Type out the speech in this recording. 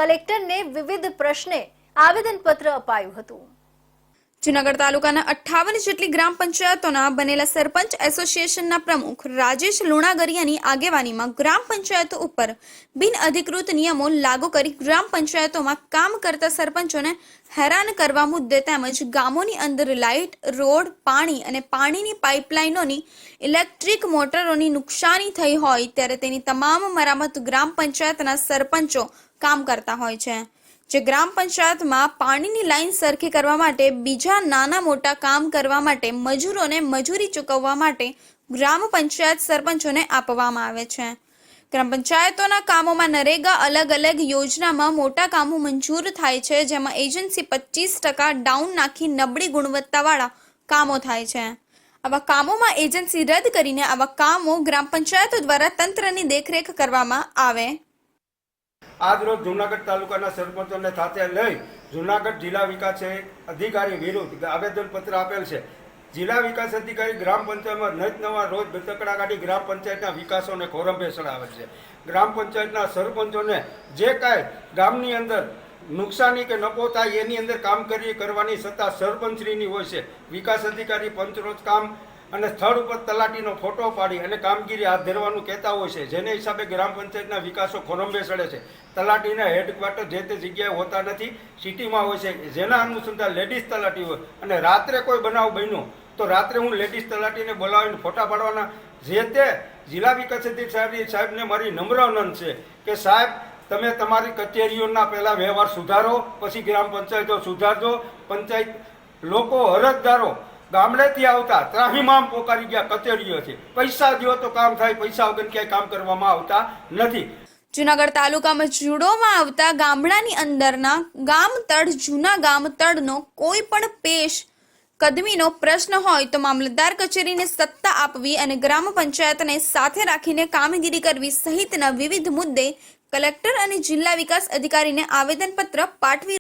કલેક્ટરને વિવિધ પ્રશ્ને આવેદનપત્ર અપાયું હતું। જૂનાગઢ તાલુકાના 58 જેટલી ગ્રામ પંચાયતોના બનેલા સરપંચ એસોસિએશનના પ્રમુખ રાજેશ લુણાગરિયાની આગેવાનીમાં ગ્રામ પંચાયતો ઉપર બિનઅધિકૃત નિયમો લાગુ કરી ગ્રામ પંચાયતોમાં કામ કરતા સરપંચોને હેરાન કરવા મુદ્દે તેમજ ગામોની અંદર લાઇટ, રોડ, પાણી અને પાણીની પાઇપલાઇનોની ઇલેક્ટ્રિક મોટરોની નુકસાની થઈ હોય ત્યારે તેની તમામ મરામત ગ્રામ પંચાયતના સરપંચો કામ કરતા હોય છે। જે ગ્રામ પંચાયતમાં પાણીની લાઈન સરખી કરવા માટે બીજા નાના મોટા કામ કરવા માટે મજૂરોને મજૂરી ચૂકવવા માટે ગ્રામ પંચાયત સરપંચોને આપવામાં આવે છે। ગ્રામ પંચાયતોના કામોમાં નરેગા અલગ અલગ યોજનામાં મોટા કામો મંજૂર થાય છે, જેમાં એજન્સી 25% ડાઉન નાખી નબળી ગુણવત્તાવાળા કામો થાય છે। આવા કામોમાં એજન્સી રદ કરીને આવા કામો ગ્રામ પંચાયતો દ્વારા તંત્રની દેખરેખ કરવામાં આવે। આજ રોજ જૂનાગઢ તાલુકાના સરપંચોને સાથે લઈ જૂનાગઢ જિલ્લા વિકાસ અધિકારી વિરુદ્ધ આવેદનપત્ર આપેલ છે। જિલ્લા વિકાસ અધિકારી ગ્રામ પંચાયતમાં નવા રોજ બેતકડા કાઢી ગ્રામ પંચાયતના વિકાસોને ખોરંભે ચડાવે છે। ગ્રામ પંચાયતના સરપંચોને જે કાંઈ ગામની અંદર નુકસાની કે નફો થાય એની અંદર કામ કરવાની સત્તા સરપંચશ્રીની હોય છે। વિકાસ અધિકારી પંચરોજ કામ અને સ્થળ ઉપર તલાટીનો ફોટો પાડી અને કામગીરી હાથ ધરવાનું કહેતા હોય છે, જેને હિસાબે ગ્રામ પંચાયતના વિકાસો ખોરંભે ચડે છે। તલાટીના હેડક્વાર્ટર જે તે જગ્યાએ હોતા નથી, સિટીમાં હોય છે, જેના અનુસંધાન લેડીઝ તલાટી હોય અને રાત્રે કોઈ બનાવ બન્યો તો રાત્રે હું લેડીઝ તલાટીને બોલાવીને ફોટા પાડવાના જે તે જિલ્લા વિકાસ અધિકારી સાહેબને મારી નમ્ર વિનંતી છે કે સાહેબ તમે તમારી કચેરીઓના પહેલાં વ્યવહાર સુધારો, પછી ગ્રામ પંચાયતો સુધારજો। પંચાયત લોકો અરજદારો ગામડેથી આવતા ત્રાહીમામ પોકારી ગયા કચેરીઓ છે, પૈસા દો તો કામ થાય, પૈસા વગર ક્યાંય કામ કરવામાં આવતા નથી। જૂનાગઢ તાલુકામાં જોડવામાં આવતા ગામડાની અંદરના ગામતળ જૂના ગામતળનો કોઈ પણ પેશ કદમીનો પ્રશ્ન હોય તો મામલતદાર કચેરીને સત્તા આપવી અને ગ્રામ પંચાયતને સાથે રાખીને કામગીરી કરવી સહિતના વિવિધ મુદ્દે કલેક્ટર અને જિલ્લા વિકાસ અધિકારીને આવેદનપત્ર પાઠવી